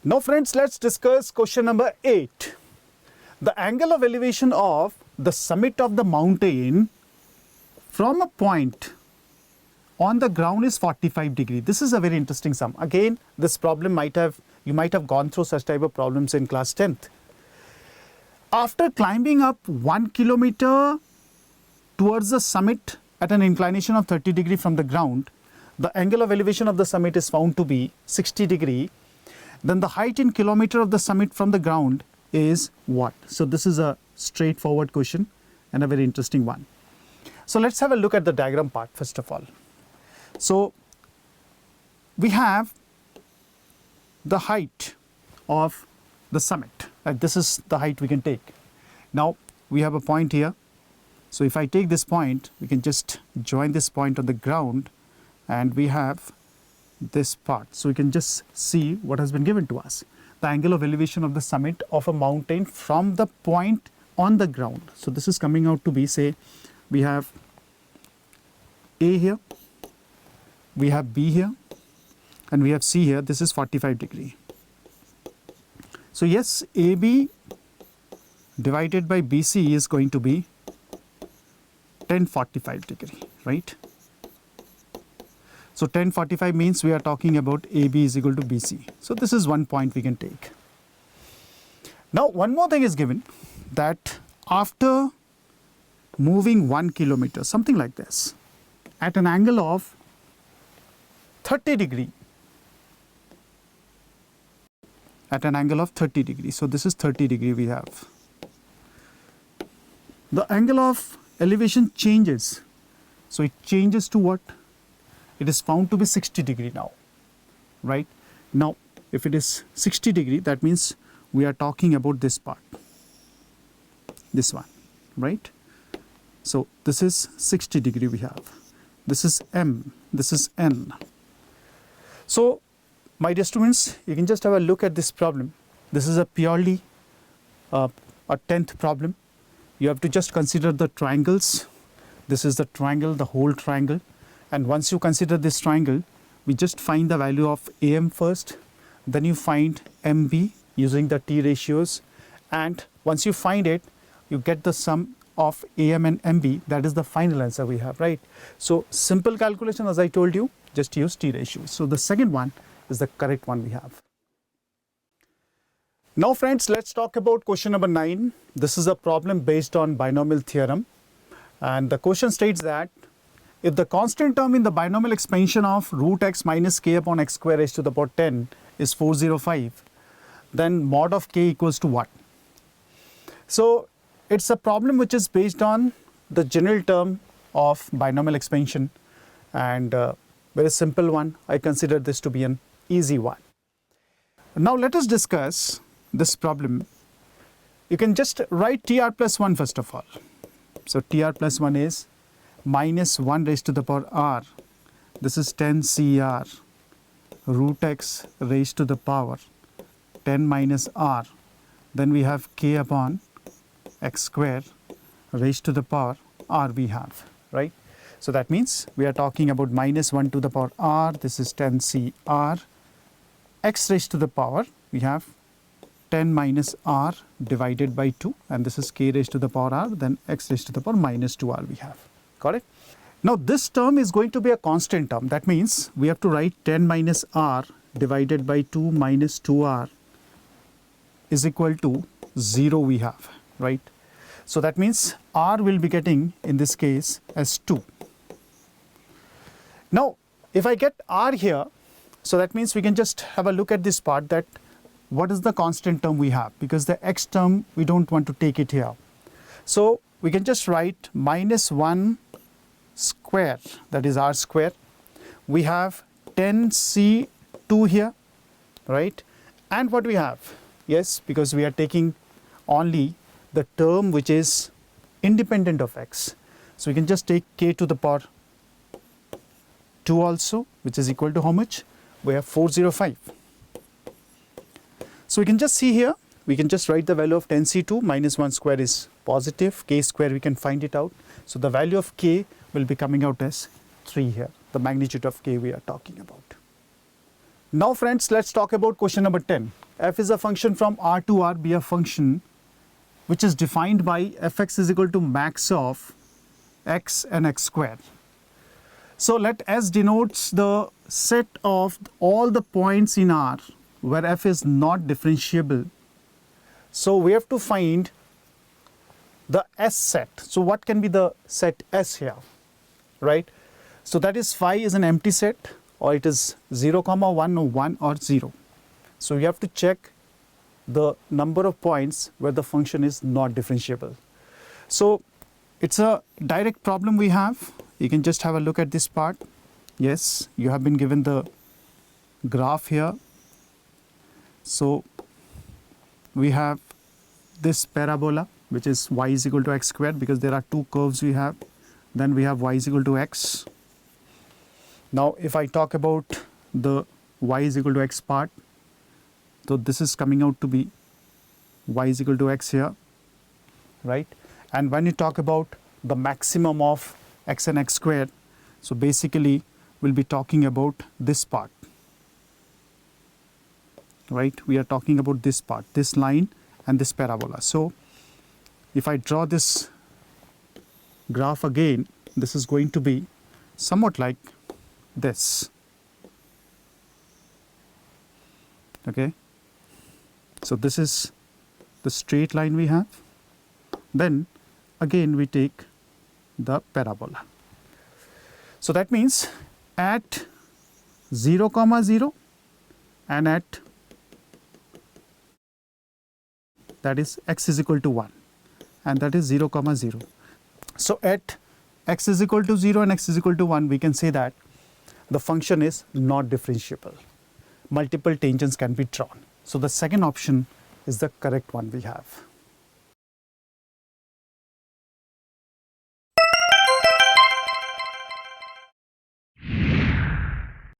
Now friends, let's discuss question number 8. The angle of elevation of the summit of the mountain from a point on the ground is 45 degree. This is a very interesting sum. Again, this problem you might have gone through such type of problems in class 10th. After climbing up 1 kilometer towards the summit at an inclination of 30 degree from the ground, the angle of elevation of the summit is found to be 60 degree. Then the height in kilometer of the summit from the ground is what? So this is a straightforward question and a very interesting one. So let's have a look at the diagram part first of all. So we have the height of the summit. This is the height we can take. Now we have a point here. So if I take this point, we can just join this point on the ground and we have this part. So we can just see what has been given to us. The angle of elevation of the summit of a mountain from the point on the ground. So this is coming out to be, say, we have A here, we have B here, and we have C here. This is 45 degree. So yes, AB divided by BC is going to be 1045 degree, right? So 1045 means we are talking about AB is equal to BC. So this is one point we can take. Now one more thing is given, that after moving 1 kilometer, something like this, at an angle of 30 degree, at an angle of 30 degree. So this is 30 degree we have. The angle of elevation changes. So it changes to what? It is found to be 60 degree now, right? Now, if it is 60 degree, that means we are talking about this part, this one, right? So this is 60 degree we have. This is M, this is N. So, my dear students, you can just have a look at this problem. This is a purely a 10th problem. You have to just consider the triangles. This is the triangle, the whole triangle. And once you consider this triangle, we just find the value of AM first. Then you find MB using the T ratios. And once you find it, you get the sum of AM and MB. That is the final answer we have, right? So simple calculation, as I told you, just use T ratios. So the second one is the correct one we have. Now friends, let's talk about question number 9. This is a problem based on binomial theorem. And the question states that if the constant term in the binomial expansion of root x minus k upon x square raised to the power 10 is 405, then mod of k equals to what? So it's a problem which is based on the general term of binomial expansion, and very simple one. I consider this to be an easy one. Now let us discuss this problem. You can just write TR plus 1 first of all. So TR plus 1 is minus 1 raised to the power r. This is 10 CR root x raised to the power 10 minus r. Then we have k upon x square raised to the power r we have, right? So that means we are talking about minus 1 to the power r. This is 10 CR. X raised to the power, we have 10 minus r divided by 2, and this is k raised to the power r, then x raised to the power minus 2r we have. Got it? Now this term is going to be a constant term. That means we have to write 10 minus r divided by 2 minus 2r is equal to 0 we have, right? So that means r will be getting in this case as 2. Now if I get r here, so that means we can just have a look at this part, that what is the constant term we have, because the x term we don't want to take it here. So we can just write minus 1 square, that is r square. We have 10c2 here, right? And what we have, yes, because we are taking only the term which is independent of x. So we can just take k to the power 2 also, which is equal to how much? We have 405. So we can just see here, we can just write the value of 10c2 minus 1 square is positive, k square we can find it out. So the value of k will be coming out as 3 here, the magnitude of k we are talking about. Now friends, let's talk about question number 10. f is a function from R to R be a function which is defined by fx is equal to max of x and x squared. So let S denotes the set of all the points in R where f is not differentiable. So we have to find the S set. So what can be the set S here, right? So that is phi is an empty set, or it is 0, 1 or 1 or 0. So you have to check the number of points where the function is not differentiable. So it's a direct problem we have. You can just have a look at this part. Yes, you have been given the graph here. So we have this parabola, which is y is equal to x squared, because there are two curves we have. Then we have y is equal to x. Now if I talk about the y is equal to x part, so this is coming out to be y is equal to x here, right? And when you talk about the maximum of x and x squared, so basically we'll be talking about this part, right? We are talking about this part, this line and this parabola. So if I draw this graph again, this is going to be somewhat like this, okay? So this is the straight line we have. Then again we take the parabola. So that means at 0, 0 and at that is x is equal to 1 and that is 0, 0. So at x is equal to 0 and x is equal to 1, we can say that the function is not differentiable. Multiple tangents can be drawn. So the second option is the correct one we have.